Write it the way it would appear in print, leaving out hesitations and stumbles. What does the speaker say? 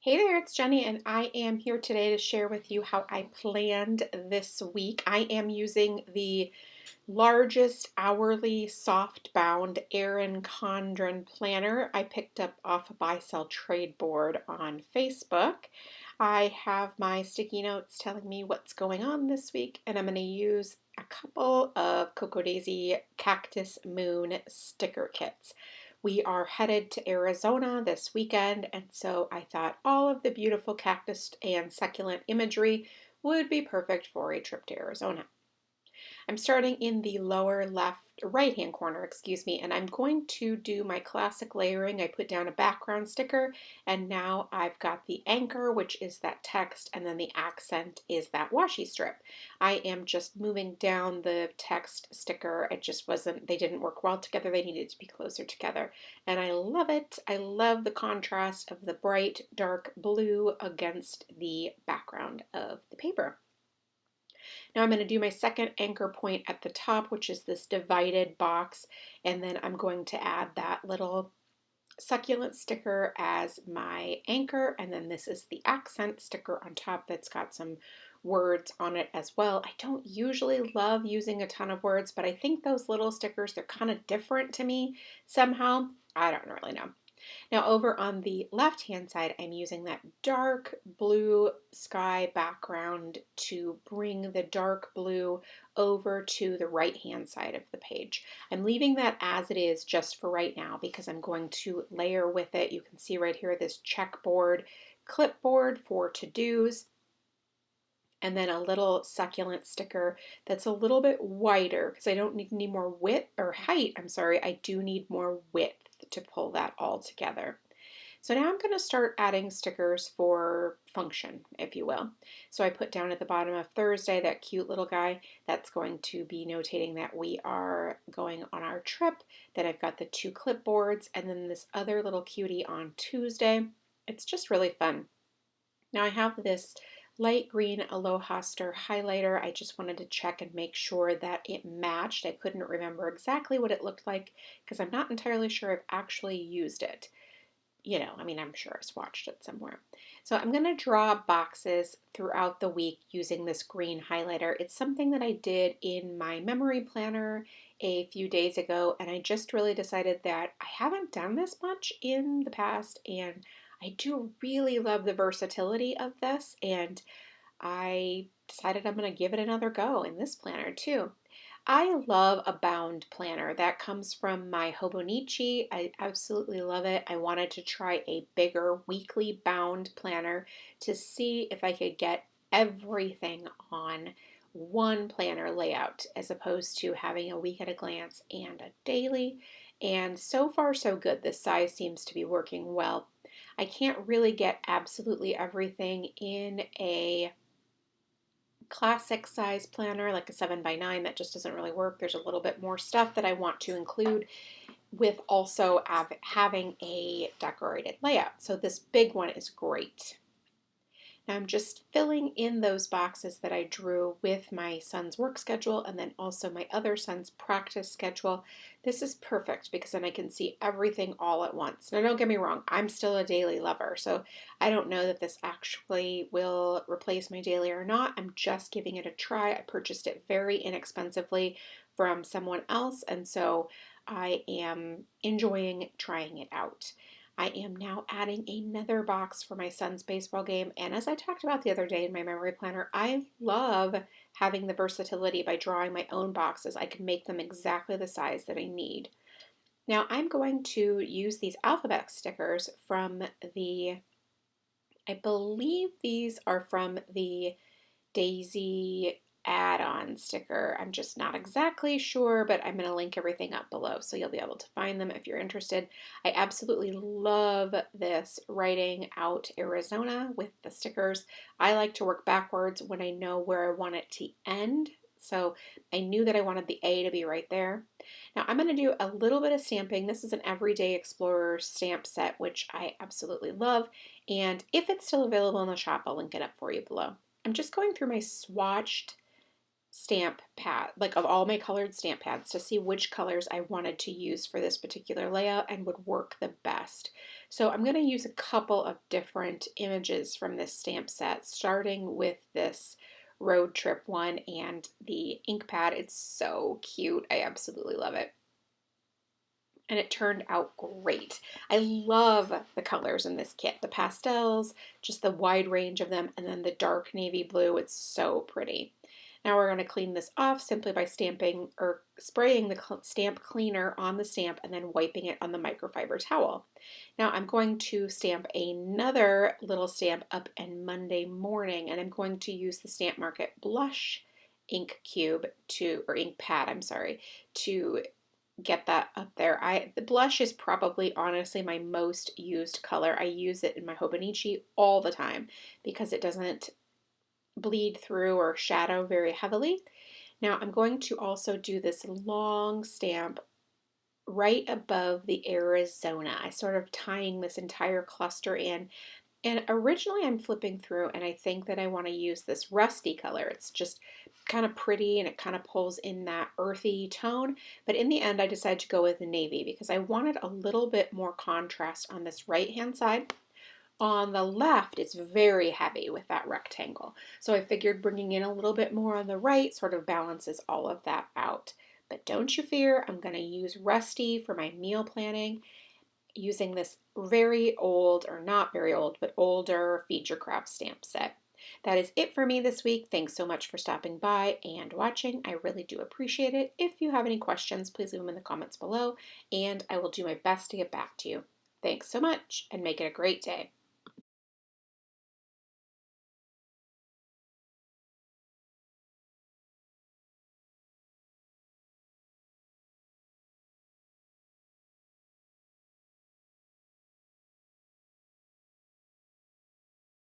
Hey there, it's Jenny, and I am here today to share with you how I planned this week. I am using the largest hourly soft bound Erin Condren planner I picked up off a buy sell trade board on Facebook. I have my sticky notes telling me what's going on this week, and I'm going to use a couple of Cocoa Daisy Cactus Moon sticker kits. We are headed to Arizona this weekend, and so I thought all of the beautiful cactus and succulent imagery would be perfect for a trip to Arizona. I'm starting in the lower left, right hand corner, excuse me, and I'm going to do my classic layering. I put down a background sticker, and now I've got the anchor, which is that text, and then the accent is that washi strip. I am just moving down the text sticker. It just wasn't, they didn't work well together. They needed to be closer together. And I love it. I love the contrast of the bright, dark blue against the background of the paper. Now I'm going to do my second anchor point at the top, which is this divided box, and then I'm going to add that little succulent sticker as my anchor, and then this is the accent sticker on top that's got some words on it as well. I don't usually love using a ton of words, but I think those little stickers, they're kind of different to me somehow. I don't really know. Now over on the left-hand side, I'm using that dark blue sky background to bring the dark blue over to the right-hand side of the page. I'm leaving that as it is just for right now because I'm going to layer with it. You can see right here this checkboard clipboard for to-dos, and then a little succulent sticker that's a little bit wider because I don't need any more width or height. I'm sorry, I do need more width to pull that all together. So now I'm going to start adding stickers for function, if you will. So I put down at the bottom of Thursday that cute little guy that's going to be notating that we are going on our trip. Then I've got the two clipboards and then this other little cutie on Tuesday. It's just really fun. Now I have this light green Aloha Star highlighter. I just wanted to check and make sure that it matched. I couldn't remember exactly what it looked like because I'm not entirely sure I've actually used it. I'm sure I swatched it somewhere. So I'm going to draw boxes throughout the week using this green highlighter. It's something that I did in my memory planner a few days ago, and I just really decided that I haven't done this much in the past, and I do really love the versatility of this, and I decided I'm going to give it another go in this planner too. I love a bound planner. That comes from my Hobonichi. I absolutely love it. I wanted to try a bigger weekly bound planner to see if I could get everything on one planner layout as opposed to having a week at a glance and a daily. And so far so good. This size seems to be working well. I can't really get absolutely everything in a classic size planner like a 7x9. That just doesn't really work. There's a little bit more stuff that I want to include with also having a decorated layout. So this big one is great. Now I'm just filling in those boxes that I drew with my son's work schedule and then also my other son's practice schedule. This is perfect because then I can see everything all at once. Now don't get me wrong, I'm still a daily lover, so I don't know that this actually will replace my daily or not. I'm just giving it a try. I purchased it very inexpensively from someone else, and so I am enjoying trying it out. I am now adding another box for my son's baseball game. And as I talked about the other day in my memory planner, I love having the versatility by drawing my own boxes. I can make them exactly the size that I need. Now I'm going to use these alphabet stickers from I believe these are from the Daisy add-on sticker. I'm just not exactly sure, but I'm going to link everything up below so you'll be able to find them if you're interested. I absolutely love this writing out Arizona with the stickers. I like to work backwards when I know where I want it to end. So I knew that I wanted the A to be right there. Now I'm going to do a little bit of stamping. This is an Everyday Explorer stamp set, which I absolutely love. And if it's still available in the shop, I'll link it up for you below. I'm just going through my swatched stamp pad, like of all my colored stamp pads, to see which colors I wanted to use for this particular layout and would work the best. So I'm going to use a couple of different images from this stamp set, starting with this road trip one and the ink pad. It's so cute. I absolutely love it. And it turned out great. I love the colors in this kit, the pastels, just the wide range of them, and then the dark navy blue. It's so pretty. Now we're going to clean this off simply by stamping or spraying the stamp cleaner on the stamp and then wiping it on the microfiber towel. Now I'm going to stamp another little stamp up in Monday morning, and I'm going to use the Stamp Market Blush ink cube or ink pad, I'm sorry, to get that up there. The blush is probably honestly my most used color. I use it in my Hobonichi all the time because it doesn't bleed through or shadow very heavily. Now I'm going to also do this long stamp right above the Arizona. I sort of tying this entire cluster in, and originally I'm flipping through and I think that I want to use this rusty color. It's just kind of pretty and it kind of pulls in that earthy tone. But in the end, I decided to go with the navy because I wanted a little bit more contrast on this right-hand side. On the left, it's very heavy with that rectangle. So I figured bringing in a little bit more on the right sort of balances all of that out. But don't you fear, I'm going to use rusty for my meal planning, using this very old, or not very old, but older Feed Your Craft stamp set. That is it for me this week. Thanks so much for stopping by and watching. I really do appreciate it. If you have any questions, please leave them in the comments below, and I will do my best to get back to you. Thanks so much, and make it a great day.